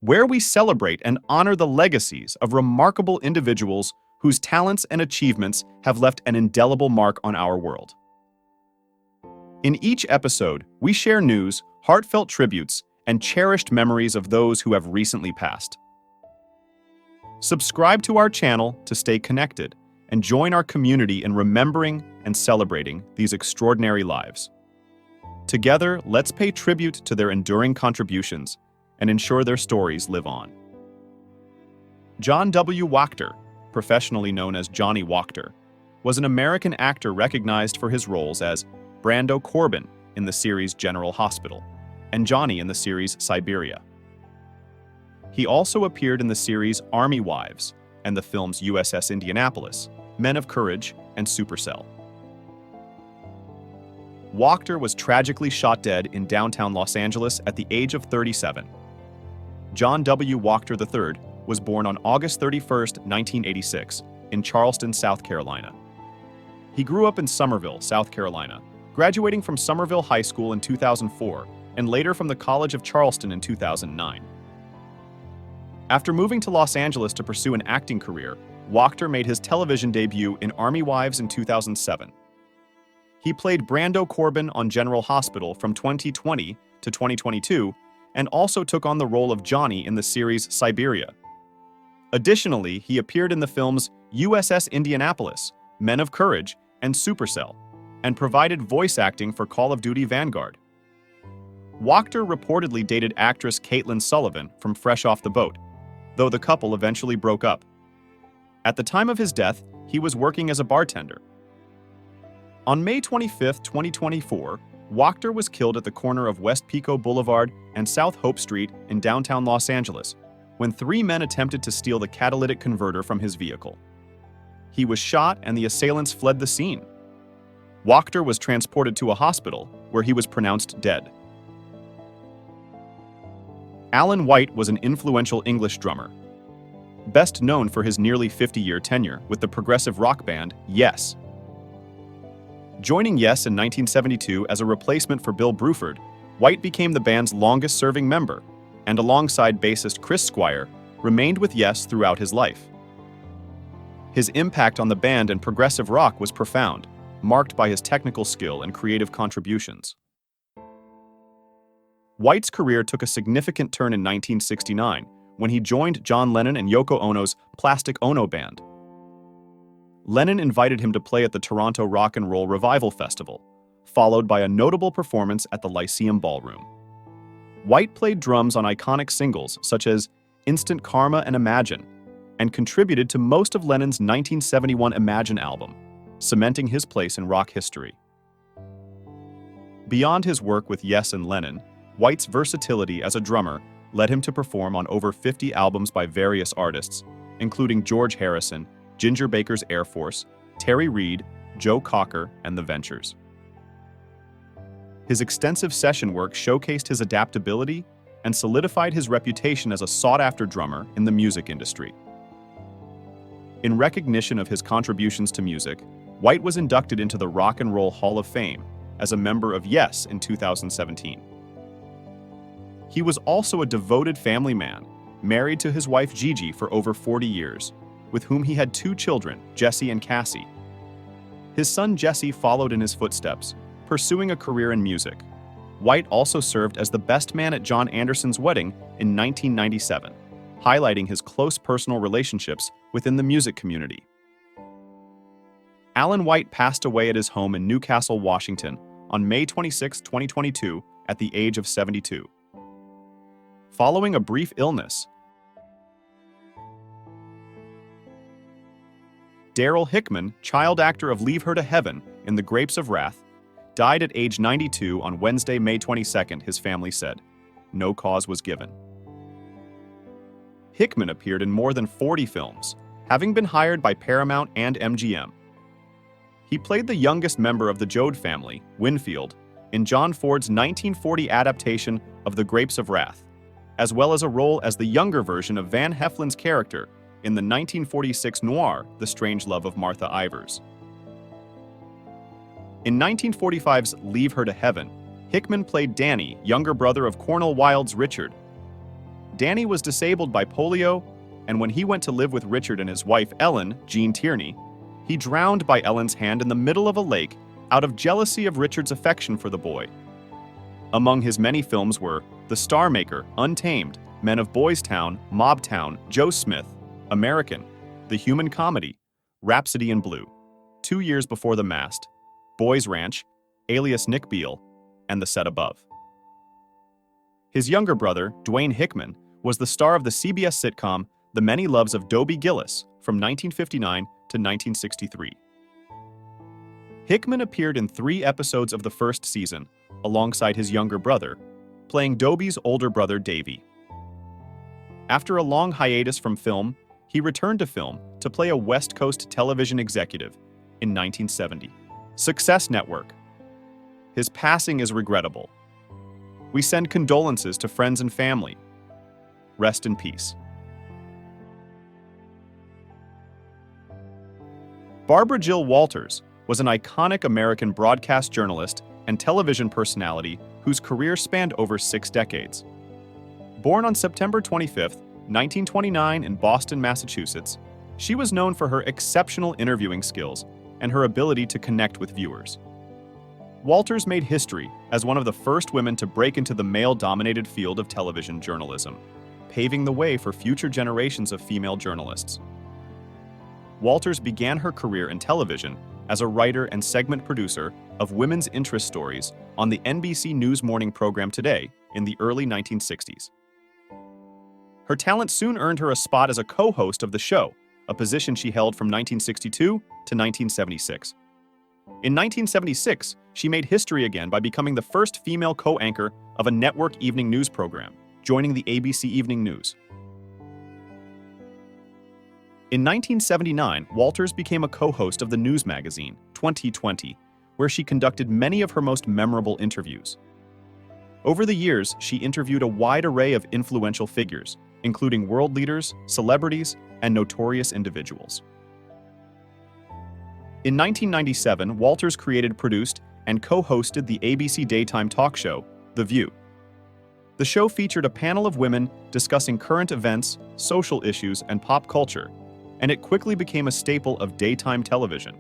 where we celebrate and honor the legacies of remarkable individuals whose talents and achievements have left an indelible mark on our world. In each episode, we share news, heartfelt tributes, and cherished memories of those who have recently passed. Subscribe to our channel to stay connected and join our community in remembering and celebrating these extraordinary lives. Together, let's pay tribute to their enduring contributions and ensure their stories live on. John W. Wachter, professionally known as Johnny Wachter, was an American actor recognized for his roles as Brando Corbin in the series General Hospital and Johnny in the series Siberia. He also appeared in the series Army Wives and the films USS Indianapolis, Men of Courage, and Supercell. Wachter was tragically shot dead in downtown Los Angeles at the age of 37. John W. Wachter III was born on August 31, 1986, in Charleston, South Carolina. He grew up in Summerville, South Carolina, graduating from Summerville High School in 2004 and later from the College of Charleston in 2009. After moving to Los Angeles to pursue an acting career, Wachter made his television debut in Army Wives in 2007. He played Brando Corbin on General Hospital from 2020 to 2022 and also took on the role of Johnny in the series Siberia. Additionally, he appeared in the films USS Indianapolis, Men of Courage, and Supercell, and provided voice acting for Call of Duty Vanguard. Wachter reportedly dated actress Caitlin Sullivan from Fresh Off the Boat, though the couple eventually broke up. At the time of his death, he was working as a bartender. On May 25, 2024, Wachter was killed at the corner of West Pico Boulevard and South Hope Street in downtown Los Angeles when 3 men attempted to steal the catalytic converter from his vehicle. He was shot and the assailants fled the scene. Wachter was transported to a hospital where he was pronounced dead. Alan White was an influential English drummer, best known for his nearly 50-year tenure with the progressive rock band Yes. Joining Yes in 1972 as a replacement for Bill Bruford, White became the band's longest-serving member, and alongside bassist Chris Squire, remained with Yes throughout his life. His impact on the band and progressive rock was profound, marked by his technical skill and creative contributions. White's career took a significant turn in 1969 when he joined John Lennon and Yoko Ono's Plastic Ono Band. Lennon invited him to play at the Toronto Rock and Roll Revival Festival, followed by a notable performance at the Lyceum Ballroom. White played drums on iconic singles such as Instant Karma and Imagine, and contributed to most of Lennon's 1971 Imagine album, cementing his place in rock history. Beyond his work with Yes and Lennon, White's versatility as a drummer led him to perform on over 50 albums by various artists, including George Harrison, Ginger Baker's Air Force, Terry Reid, Joe Cocker, and The Ventures. His extensive session work showcased his adaptability and solidified his reputation as a sought-after drummer in the music industry. In recognition of his contributions to music, White was inducted into the Rock and Roll Hall of Fame as a member of Yes in 2017. He was also a devoted family man, married to his wife Gigi for over 40 years, with whom he had 2 children, Jesse and Cassie. His son Jesse followed in his footsteps, pursuing a career in music. White also served as the best man at John Anderson's wedding in 1997, highlighting his close personal relationships within the music community. Alan White passed away at his home in Newcastle, Washington, on May 26, 2022, at the age of 72. Following a brief illness, Darryl Hickman, child actor of Leave Her to Heaven in The Grapes of Wrath, died at age 92 on Wednesday, May 22nd, his family said. No cause was given. Hickman appeared in more than 40 films, having been hired by Paramount and MGM. He played the youngest member of the Joad family, Winfield, in John Ford's 1940 adaptation of The Grapes of Wrath, as well as a role as the younger version of Van Heflin's character in the 1946 noir The Strange Love of Martha Ivers. In 1945's Leave Her to Heaven, Hickman played Danny, younger brother of Cornel Wilde's Richard. Danny was disabled by polio, and when he went to live with Richard and his wife Ellen, Jean Tierney, he drowned by Ellen's hand in the middle of a lake out of jealousy of Richard's affection for the boy. Among his many films were The Star Maker, Untamed, Men of Boys Town, Mob Town, Joe Smith, American, The Human Comedy, Rhapsody in Blue, 2 Years Before the Mast, Boys Ranch, Alias Nick Beale, and The Set Above. His younger brother, Dwayne Hickman, was the star of the CBS sitcom The Many Loves of Dobie Gillis from 1959 to 1963. Hickman appeared in 3 episodes of the first season, alongside his younger brother, playing Dobie's older brother Davey. After a long hiatus from film, he returned to film to play a West Coast television executive in 1970. Success Network. His passing is regrettable. We send condolences to friends and family. Rest in peace. Barbara Jill Walters was an iconic American broadcast journalist and television personality whose career spanned over 6 decades. Born on September 25, 1929 in Boston, Massachusetts, she was known for her exceptional interviewing skills and her ability to connect with viewers. Walters made history as one of the first women to break into the male-dominated field of television journalism, paving the way for future generations of female journalists. Walters began her career in television as a writer and segment producer of women's interest stories on the NBC News morning program Today in the early 1960s. Her talent soon earned her a spot as a co-host of the show, a position she held from 1962 to 1976. In 1976, she made history again by becoming the first female co-anchor of a network evening news program, joining the ABC Evening News. In 1979, Walters became a co-host of the news magazine, 2020, where she conducted many of her most memorable interviews. Over the years, she interviewed a wide array of influential figures, including world leaders, celebrities, and notorious individuals. In 1997, Walters created, produced, and co-hosted the ABC daytime talk show, The View. The show featured a panel of women discussing current events, social issues, and pop culture, and it quickly became a staple of daytime television.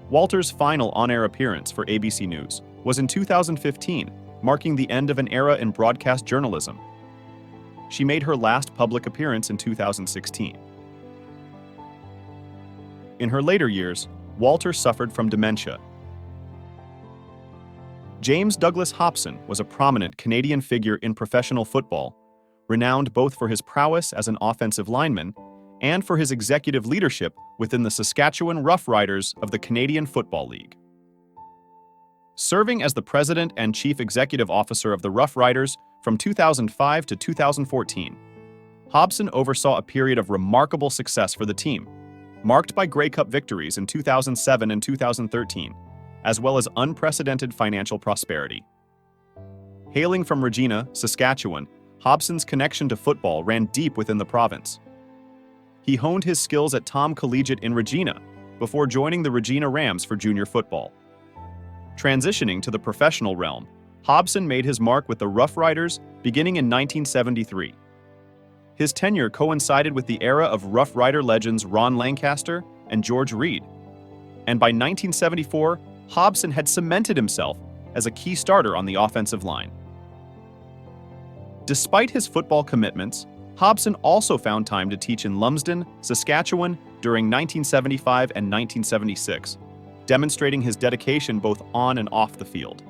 Walters' final on-air appearance for ABC News was in 2015, marking the end of an era in broadcast journalism. She made her last public appearance in 2016. In her later years, Walters suffered from dementia. James Douglas Hobson was a prominent Canadian figure in professional football, renowned both for his prowess as an offensive lineman and for his executive leadership within the Saskatchewan Roughriders of the Canadian Football League. Serving as the president and chief executive officer of the Roughriders from 2005 to 2014, Hobson oversaw a period of remarkable success for the team, marked by Grey Cup victories in 2007 and 2013, as well as unprecedented financial prosperity. Hailing from Regina, Saskatchewan, Hobson's connection to football ran deep within the province. He honed his skills at Tom Collegiate in Regina before joining the Regina Rams for junior football. Transitioning to the professional realm, Hobson made his mark with the Roughriders beginning in 1973. His tenure coincided with the era of Rough Rider legends Ron Lancaster and George Reed, and by 1974, Hobson had cemented himself as a key starter on the offensive line. Despite his football commitments, Hobson also found time to teach in Lumsden, Saskatchewan during 1975 and 1976, demonstrating his dedication both on and off the field.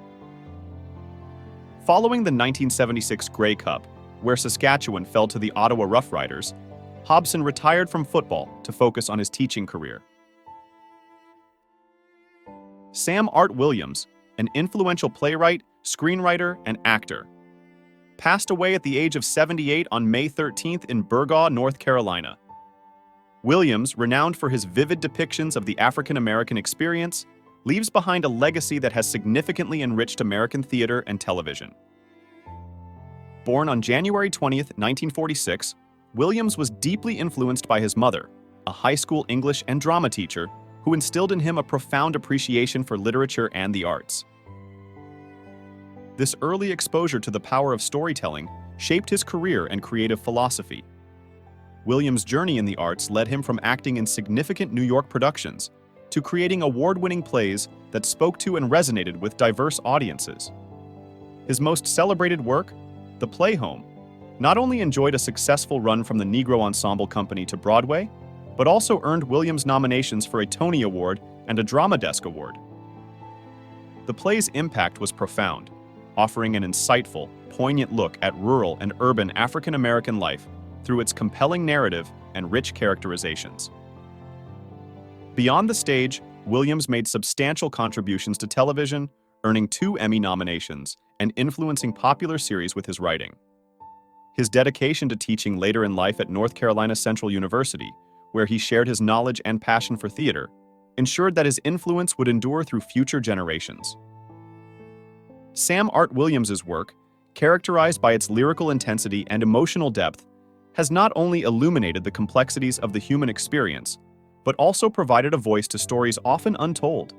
Following the 1976 Grey Cup, where Saskatchewan fell to the Ottawa Roughriders, Hobson retired from football to focus on his teaching career. Sam Art Williams, an influential playwright, screenwriter, and actor, passed away at the age of 78 on May 13th in Burgaw, North Carolina. Williams, renowned for his vivid depictions of the African American experience, leaves behind a legacy that has significantly enriched American theater and television. Born on January 20th, 1946, Williams was deeply influenced by his mother, a high school English and drama teacher who instilled in him a profound appreciation for literature and the arts. This early exposure to the power of storytelling shaped his career and creative philosophy. Williams' journey in the arts led him from acting in significant New York productions to creating award-winning plays that spoke to and resonated with diverse audiences. His most celebrated work, the play Home, not only enjoyed a successful run from the Negro Ensemble Company to Broadway, but also earned Williams nominations for a Tony Award and a Drama Desk Award. The play's impact was profound, offering an insightful, poignant look at rural and urban African-American life through its compelling narrative and rich characterizations. Beyond the stage, Williams made substantial contributions to television, earning 2 Emmy nominations and influencing popular series with his writing. His dedication to teaching later in life at North Carolina Central University, where he shared his knowledge and passion for theater, ensured that his influence would endure through future generations. Sam Art Williams's work, characterized by its lyrical intensity and emotional depth, has not only illuminated the complexities of the human experience, but also provided a voice to stories often untold.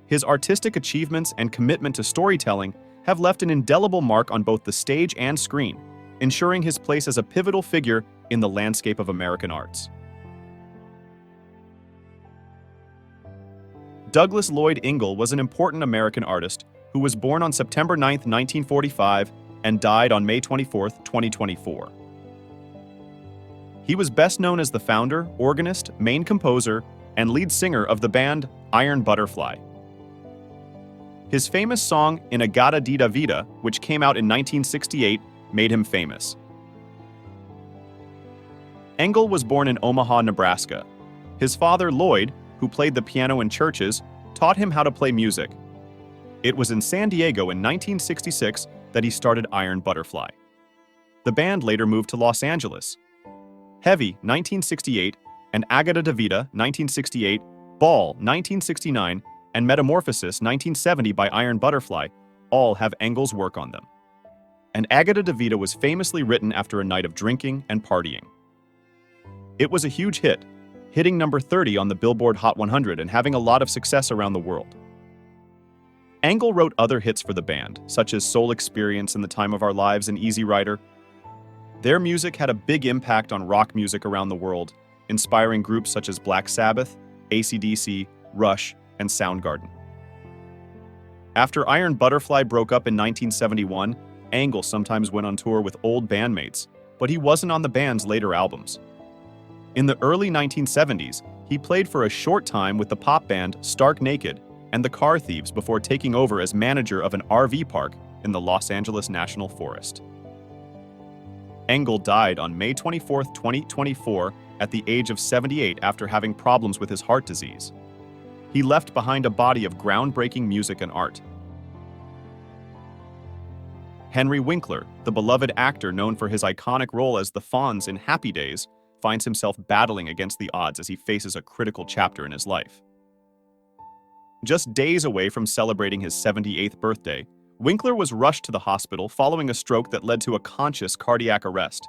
His artistic achievements and commitment to storytelling have left an indelible mark on both the stage and screen, ensuring his place as a pivotal figure in the landscape of American arts. Douglas Lloyd Ingle was an important American artist who was born on September 9, 1945, and died on May 24, 2024. He was best known as the founder, organist, main composer, and lead singer of the band Iron Butterfly. His famous song In-A-Gadda-Dee-Da Vida, which came out in 1968, made him famous. Ingle was born in Omaha, Nebraska. His father, Lloyd, who played the piano in churches, taught him how to play music. It was in San Diego in 1966 that he started Iron Butterfly. The band later moved to Los Angeles. Heavy, 1968, and Agata-da-Vida, 1968, Ball, 1969, and Metamorphosis, 1970 by Iron Butterfly, all have Ingle's work on them. And Agata-da-Vida was famously written after a night of drinking and partying. It was a huge hit, hitting number 30 on the Billboard Hot 100 and having a lot of success around the world. Ingle wrote other hits for the band, such as Soul Experience in the Time of Our Lives and Easy Rider. Their music had a big impact on rock music around the world, inspiring groups such as Black Sabbath, AC/DC, Rush, and Soundgarden. After Iron Butterfly broke up in 1971, Ingle sometimes went on tour with old bandmates, but he wasn't on the band's later albums. In the early 1970s, he played for a short time with the pop band Stark Naked and the Car Thieves before taking over as manager of an RV park in the Los Angeles National Forest. Ingle died on May 24, 2024, at the age of 78 after having problems with his heart disease. He left behind a body of groundbreaking music and art. Henry Winkler, the beloved actor known for his iconic role as the Fonz in Happy Days, finds himself battling against the odds as he faces a critical chapter in his life. Just days away from celebrating his 78th birthday, Winkler was rushed to the hospital following a stroke that led to a conscious cardiac arrest.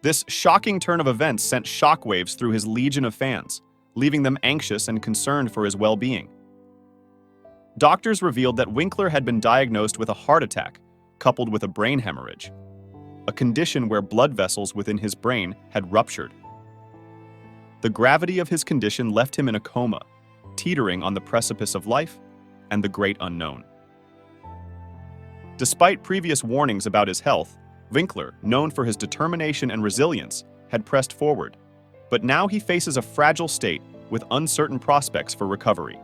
This shocking turn of events sent shockwaves through his legion of fans, leaving them anxious and concerned for his well-being. Doctors revealed that Winkler had been diagnosed with a heart attack, coupled with a brain hemorrhage, a condition where blood vessels within his brain had ruptured. The gravity of his condition left him in a coma, teetering on the precipice of life and the great unknown. Despite previous warnings about his health, Winkler, known for his determination and resilience, had pressed forward, but now he faces a fragile state with uncertain prospects for recovery.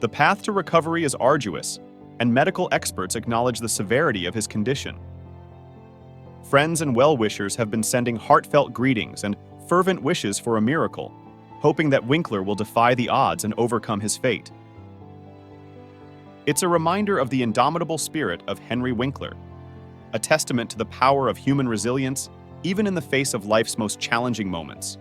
The path to recovery is arduous, and medical experts acknowledge the severity of his condition. Friends and well-wishers have been sending heartfelt greetings and fervent wishes for a miracle, hoping that Winkler will defy the odds and overcome his fate. It's a reminder of the indomitable spirit of Henry Winkler, a testament to the power of human resilience, even in the face of life's most challenging moments.